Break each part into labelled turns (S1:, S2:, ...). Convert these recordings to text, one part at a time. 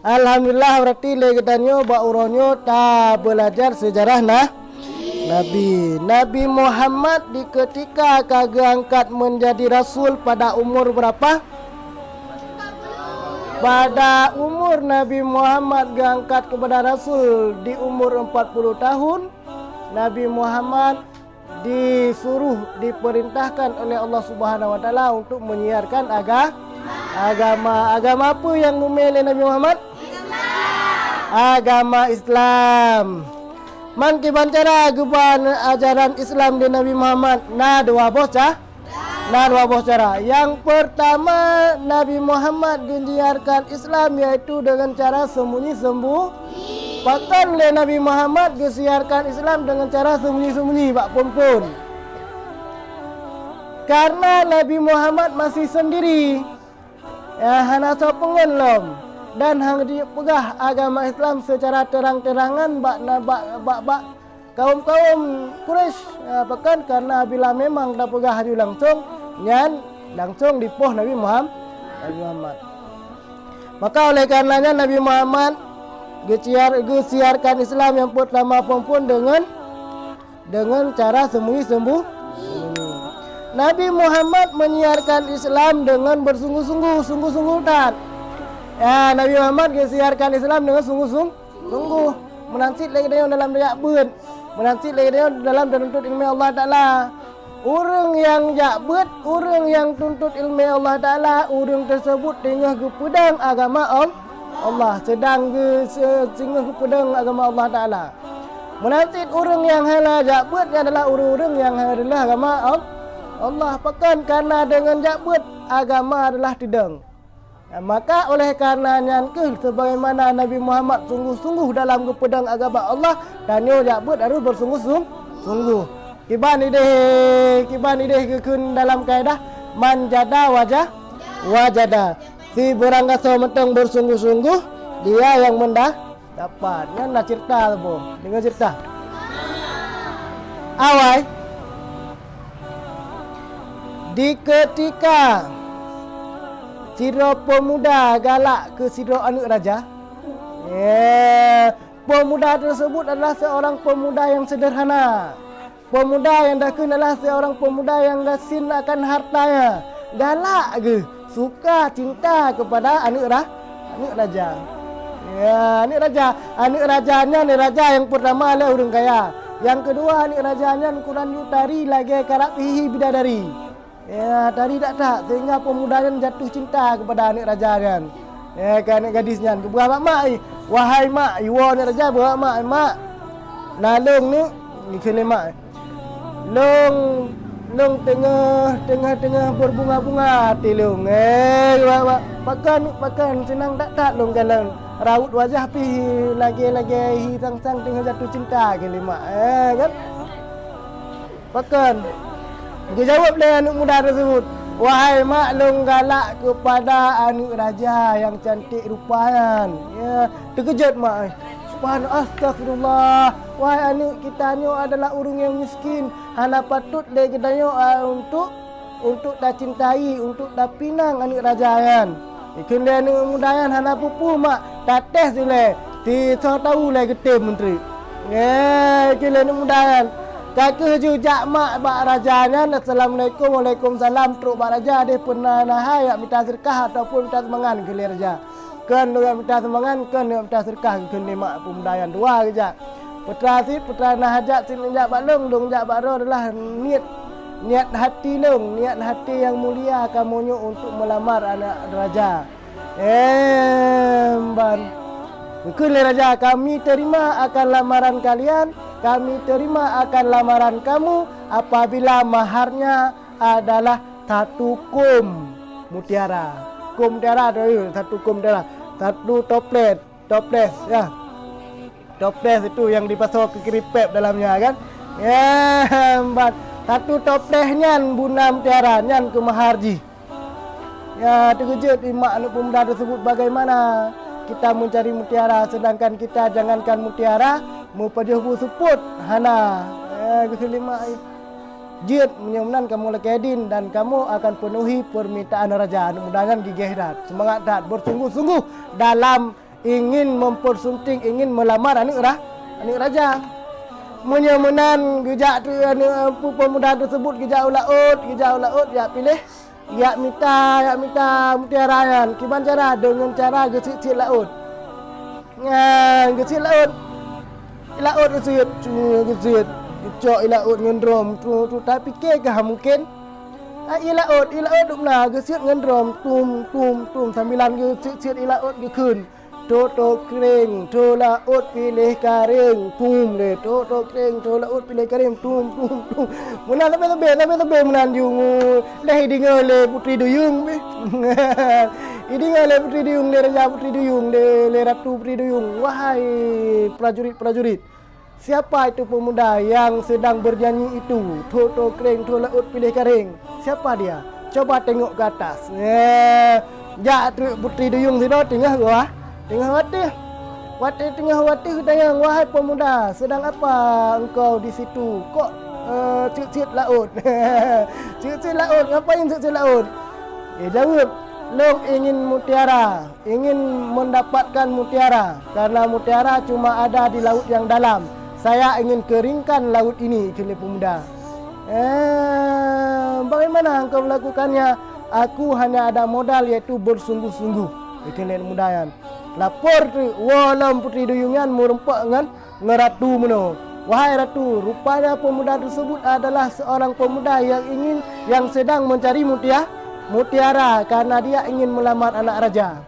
S1: Alhamdulillah berarti legedanyo bauronyo ta belajar sejarah Nabi Muhammad di ketika kagak angkat menjadi rasul pada umur berapa? Pada umur Nabi Muhammad diangkat kepada rasul di umur 40 tahun, Nabi Muhammad diperintahkan oleh Allah Subhanahu wa taala untuk menyiarkan agama apa yang memilih Nabi Muhammad? Agama Islam. Man kiban cara guban ajaran Islam di Nabi Muhammad dua bos cara. Yang pertama, Nabi Muhammad menyiarkan Islam yaitu dengan cara sembunyi-sembunyi. Bahkan Nabi Muhammad menyiarkan Islam dengan cara sembunyi-sembunyi, Pak Pun. Karena Nabi Muhammad masih sendiri. Hana sopengen lom. Dan hang dipegah agama Islam secara terang-terangan bak kaum Quraisy, bahkan karena bila memang dah pegah haju langsung dipoh Nabi Muhammad. Maka oleh karenanya Nabi Muhammad siarkan Islam yang pertama pun dengan cara sembunyi-sembunyi. Nabi Muhammad menyiarkan Islam dengan bersungguh-sungguh tak. Nabi Muhammad siarkan Islam dengan sungguh-sungguh. Menansit lagi dia dalam dayak beut. Menansit lagi dia dalam tuntut ilmu Allah Ta'ala. Orang yang jakbet, orang yang tuntut ilmu Allah Ta'ala, orang tersebut tengah ke pedang agama Allah. Sedang tengah ke pedang agama Allah Ta'ala. Menansit orang yang hala jakbet adalah orang-orang yang adalah agama Allah. Bahkan karena dengan jakbet agama adalah tidang. Maka oleh karenanya sebagaimana Nabi Muhammad sungguh-sungguh dalam kepedang agama Allah, dan yo jakbet harus bersungguh-sungguh. Kiban ideh kekun dalam kaedah manjada wajada. Si berang kaso menteng bersungguh-sungguh, dia yang dapat. Yang nak cerita tu, dengar cerita. Awai di ketika Sidra pemuda galak ke sidra anak raja. Pemuda tersebut adalah seorang pemuda yang sederhana. Pemuda yang dakun adalah seorang pemuda yang gasin akan hartanya. Galak ke, suka cinta kepada anak raja. Anak rajanya ni raja yang pertama adalah orang kaya. Yang kedua anak rajanya kurang yutari lagi karap hihi bidadari. Tadi tak sehingga pemuda yang jatuh cinta kepada anak raja kan. Kan anak gadisnya. Berapa mak? Wahai mak, iwa anak raja berapa mak? Nalung ni kena mak. Long tengah berbunga-bunga hati long. Pakan senang tak long jalan. Raut wajah pi lagi sang tengah jatuh cinta ke mak. Kan? Pakan dia jawab dengan anak muda tersebut, wahai maklum galak kepada anak raja yang cantik rupahan. Terkejut mak. Subhanallah, astagfirullah. Wahai anak kita ni adalah orang yang miskin. Hana patut le kita untuk tak cintai, untuk tak pinang anak raja kan. Ikan dia anak muda kan hana pupu mak. Tates le. Ti tahu le getem menteri. Ikan anak muda kan. Kakak jujak mak bak rajanya. Assalamualaikum, waalaikumsalam. Truk bak raja dia pernah nahai minta sedekah ataupun minta semangat ke raja. Kan dia minta semangat, kan dia minta sedekah ke mak pemudayan dua kejak. Putra nahajat sini jak bak long, dong jak bak ro adalah niat hati long, niat hati yang mulia kamunya untuk melamar anak raja. Ban. Kekun raja, kami terima akan lamaran kalian. Kami terima akan lamaran kamu apabila maharnya adalah 1 kum mutiara. Kum mutiara tu 1 kum mutiara. 1 toples ya. Toples itu yang dipasok ke keripep dalamnya kan. Hebat. 1 toplesnya buna mutiara nyan ke maharji. Terkejut imak anak pemuda tersebut bagaimana kita mencari mutiara sedangkan kita jangankan mutiara mu pajuh suput hana kelima jid menyemnan kamu lekedin dan kamu akan penuhi permintaan raja. Mudah-mudahan gigih dat semangat dat bersungguh-sungguh dalam ingin mempersunting, ingin melamar anak raja. Menyemenan gejak tu pemuda tersebut gejak ulaut ya pilih ya minta mutiara kiban cara dengan cara gesit laut. Gesit laut gesit cok laut ngendrom tu tapi ke mungkin ilaut dukna gesit ngendrom tum sambilan gesit ilaut ge keun to kering to laut pilih karing tum le to kering to laut pilih karing tum munan lebih munan yung leh dingale putri duyung be idingale putri duyung le raja putri duyung le ratu putri duyung. Wahai prajurit, siapa itu pemuda yang sedang bernyanyi itu? To kering to laut pilih karing. Siapa dia? Coba tengok ke atas. Ja putri duyung sido tengah gua. Tengah wati tayang. Wahai pemuda, sedang apa engkau di situ? Kok cik laut? Cik laut, ngapain cik laut? Jawab, long ingin mutiara, ingin mendapatkan mutiara. Karena mutiara cuma ada di laut yang dalam. Saya ingin keringkan laut ini, kini pemuda. Bagaimana engkau melakukannya? Aku hanya ada modal yaitu bersungguh-sungguh. Kini pemuda lapor tu walam putri duyungan merempak dengan ngeratu meno. Wahai ratu, rupanya pemuda tersebut adalah seorang pemuda yang sedang mencari mutiara karena dia ingin melamar anak raja.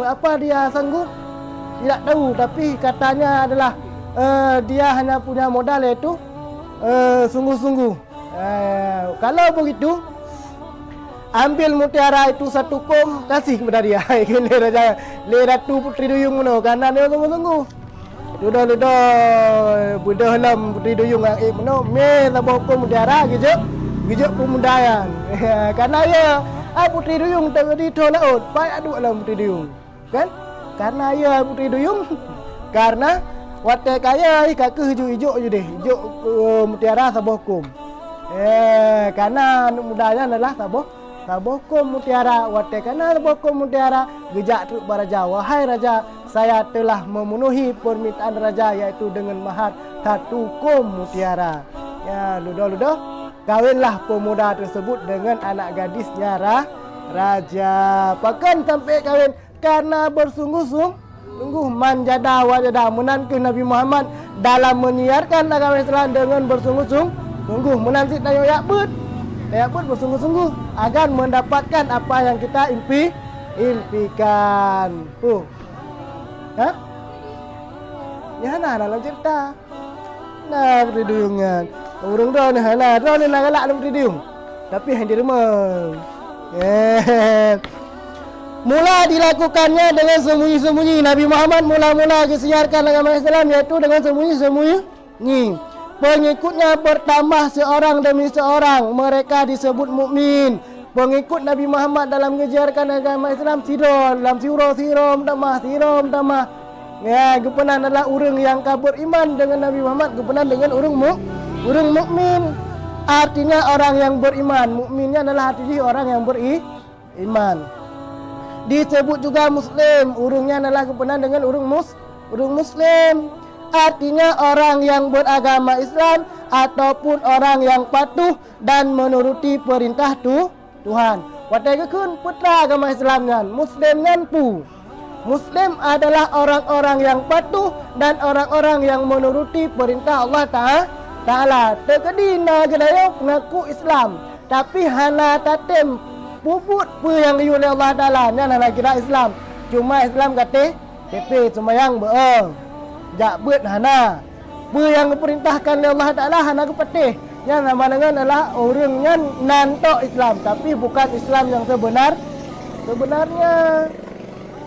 S1: Apa dia sanggup? Tidak tahu, tapi katanya adalah dia hanya punya modal yaitu sungguh-sungguh. Kalau begitu, ambil mutiara itu 1 kom, kasih kepada dia. Le ratu putri duyung meno karena dia sungguh-sungguh. Dudah budah lam putri duyung meno me sabah kom mutiara gejok pemudayan. Karena ya putri duyung tadi to laut, pai adu lam putri duyung. Kan? Karena ya putri duyung karena wate kaya kakek hijau je deh. Hijau mutiara sabah kom. Karena mudanya adalah sabah kom mutiara wate kana kom mutiara gejak truk baraja. Wahai raja, saya telah memenuhi permintaan raja yaitu dengan mahar 1 kom mutiara. Ya, ludah kawinlah pemuda tersebut dengan anak gadisnya raja. Bahkan sampai kawin karena bersungguh-sungguh manjada wajada menantu Nabi Muhammad dalam menyiarkan agama Islam dengan bersungguh-sungguh menanti tayo yakbut bersungguh-sungguh agar mendapatkan apa yang kita impikan. Ya dalam cerita. Nah, putri duyungan. Urung dah ni nak galak dalam putri duyung. Tapi hang diremang. Mula dilakukannya dengan sembunyi-sembunyi. Nabi Muhammad mula-mula disiarkan agama Islam iaitu dengan sembunyi-sembunyi. Pengikutnya bertambah seorang demi seorang. Mereka disebut mukmin. Pengikut Nabi Muhammad dalam mengajarkan agama Islam dalam sirom tamah. Ya, gepenan adalah orang yang kabur iman dengan Nabi Muhammad, gepenan dengan orang mukmin. Artinya orang yang beriman. Mukminnya adalah artinya orang yang beriman. Disebut juga muslim. Urungnya adalah gepenan dengan urung muslim. Artinya orang yang beragama Islam ataupun orang yang patuh dan menuruti perintah Tuhan. Watai kekun putra agama Islam kan, Muslim kan pu. Muslim adalah orang-orang yang patuh dan orang-orang yang menuruti perintah Allah Ta'ala. Terkedina gedayok ngaku Islam, tapi hana tatem puput pu yang diu oleh Allah Ta'ala. Ni hana kira Islam. Cuma Islam kata tepe semayang jak buat hana. Pu yang diperintahkan oleh Allah Ta'ala hana kepatih. Yang nama dengan adalah orang yang nantok Islam, tapi bukan Islam yang sebenarnya.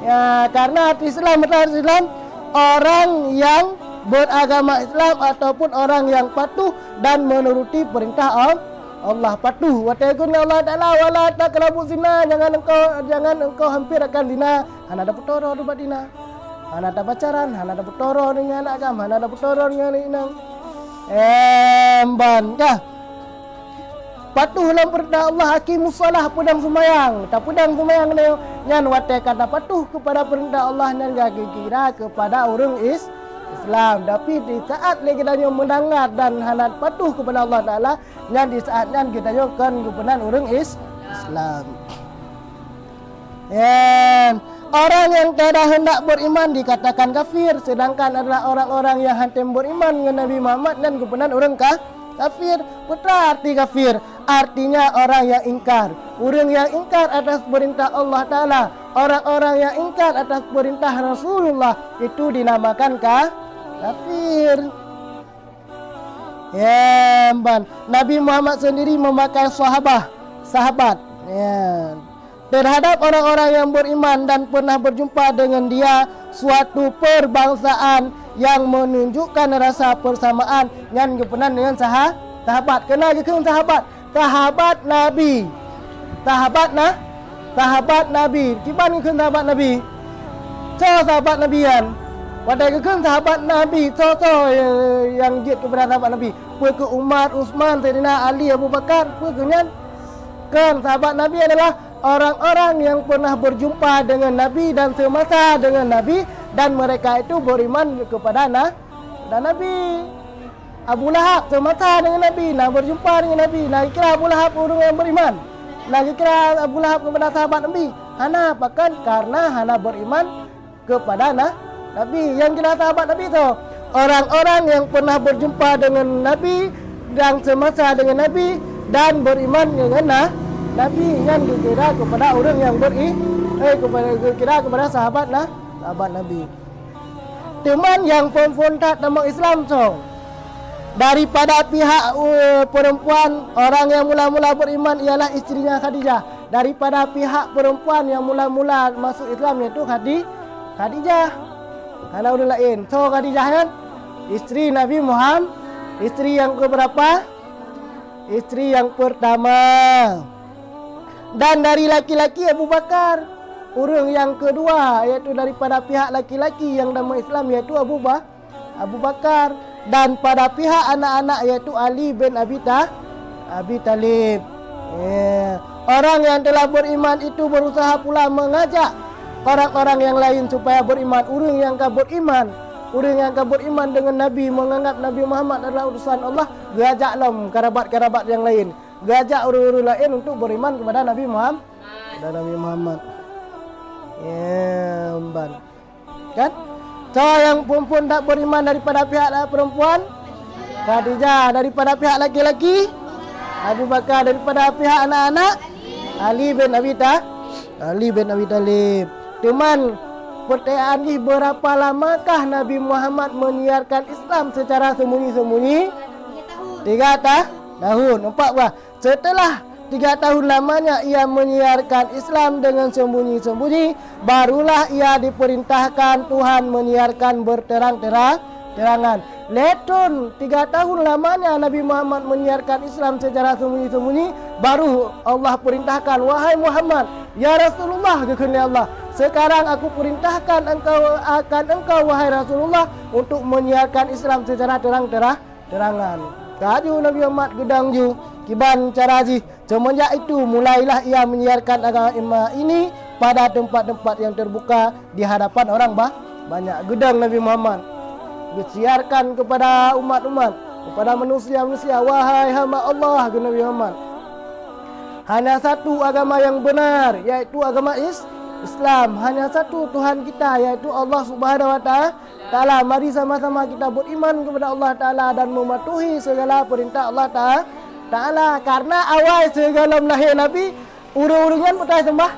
S1: Ya, karena arti Islam orang yang beragama Islam ataupun orang yang patuh dan menuruti perintah Allah. Patuh. Watakun Allah Ta'ala wala taqrabu zina. Jangan engkau hampir akan zina. Hana ada putoro debat zina. Hana ada pacaran, hana ada putoro dengan agama, hana ada putoro dengan inang. Ban kah? patuh dalam perintah Allah, hakimus salah, pedang sembahyang. Tak pedang sembahyang ni nyan watai kata patuh kepada perintah Allah dan gak kira kepada orang Islam. Tapi di saat kita mendengar dan hendak patuh kepada Allah Taala, nyan di saat nyan kita kan kepada orang Islam. Orang yang tidak hendak beriman dikatakan kafir, sedangkan adalah orang-orang yang hendak beriman dengan Nabi Muhammad dan kepada orang kafir. Putra arti kafir, artinya orang yang ingkar. Orang yang ingkar atas perintah Allah Ta'ala, orang-orang yang ingkar atas perintah Rasulullah, itu dinamakan kafir. Nabi Muhammad sendiri memakai sahabat. Terhadap orang-orang yang beriman dan pernah berjumpa dengan dia, suatu perbangsaan yang menunjukkan rasa persamaan yang kepenan dengan sahabat. Kenal ke sahabat Nabi. Sahabat Nabi. Kiban ke sahabat Nabi. Sahabat Nabi kan. Wadai ke sahabat Nabi. Yang jid kepada sahabat Nabi. Ke Umar, Utsman, Sayyidina Ali, Abu Bakar. Kan sahabat Nabi adalah orang-orang yang pernah berjumpa dengan Nabi dan semasa dengan Nabi, dan mereka itu beriman kepada Nabi. Abu Lahab semasa dengan Nabi, berjumpa dengan Nabi. Kira Abu Lahab orang yang beriman. Kira Abu Lahab kepada sahabat Nabi. Hana bahkan karena hana beriman kepada Nabi. Yang kira sahabat Nabi itu orang-orang yang pernah berjumpa dengan Nabi dan semasa dengan Nabi dan beriman dengan Nabi, yang dikira kepada orang yang kepada sahabat Nabi. Teman yang konfrontat nama Islam daripada pihak perempuan, orang yang mula-mula beriman ialah istrinya Khadijah. Daripada pihak perempuan yang mula-mula masuk Islam iaitu Khadijah. Karena orang lain. Khadijah kan istri Nabi Muhammad, istri yang keberapa? Istri yang pertama. Dan dari laki-laki Abu Bakar, orang yang kedua iaitu daripada pihak laki-laki yang nama Islam iaitu Abu Bakar, dan pada pihak anak-anak iaitu Ali bin Abi Talib. Orang yang telah beriman itu berusaha pula mengajak orang-orang yang lain supaya beriman. Orang yang beriman dengan Nabi, menganggap Nabi Muhammad adalah utusan Allah, gajaklah kerabat-kerabat yang lain, gajak orang-orang lain untuk beriman kepada Nabi Muhammad. Kan? Yang perempuan tak beriman daripada pihak perempuan Khadijah, daripada pihak laki-laki Abu Bakar, daripada pihak anak-anak Ali bin Abi Talib. Teman, pertanyaan ini, berapa lamakah Nabi Muhammad menyiarkan Islam secara sembunyi-sembunyi? 3 tahun. Nampak bah? Setelah 3 tahun lamanya ia menyiarkan Islam dengan sembunyi-sembunyi, barulah ia diperintahkan Tuhan menyiarkan berterang-terangan. Letun 3 tahun lamanya Nabi Muhammad menyiarkan Islam secara sembunyi-sembunyi, baru Allah perintahkan, wahai Muhammad, ya Rasulullah, kepada Allah, sekarang aku perintahkan engkau wahai Rasulullah untuk menyiarkan Islam secara terang-terangan. Kaju Nabi Muhammad gedang ju kiban cara ji. Semenjak itu mulailah ia menyiarkan agama ini pada tempat-tempat yang terbuka di hadapan orang banyak. Gedang Nabi Muhammad disiarkan kepada umat-umat, kepada manusia-manusia, wahai hamba Allah, ke Nabi Muhammad, hanya satu agama yang benar, yaitu agama Islam. Hanya satu Tuhan kita, yaitu Allah Subhanahu wa Ta'ala. Mari sama-sama kita beriman kepada Allah Ta'ala dan mematuhi segala perintah Allah Ta'ala. Karena awal segala lahir Nabi, urung-urungan putai sembah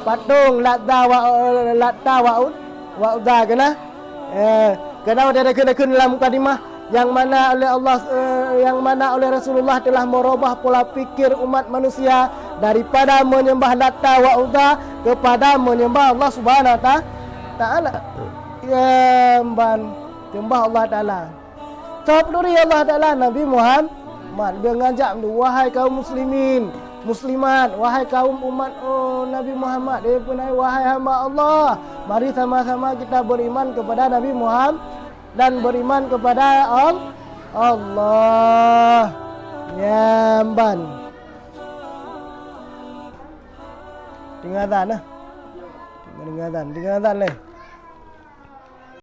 S1: patung Latta wa Uzza kena. Kena ada dalam mukadimah yang mana oleh Rasulullah telah merubah pola pikir umat manusia daripada menyembah Latta wa Uzza kepada menyembah Allah Subhanahu wa Ta'ala. Sembah Allah Ta'ala. Sabduri Allah Ta'ala Nabi Muhammad mengajak, wahai kaum muslimin, muslimat, wahai kaum umat Nabi Muhammad, wahai hamba Allah, mari sama-sama kita beriman kepada Nabi Muhammad dan beriman kepada Allah. Nyamban. Tinggal azan lah. Tinggal azan leh.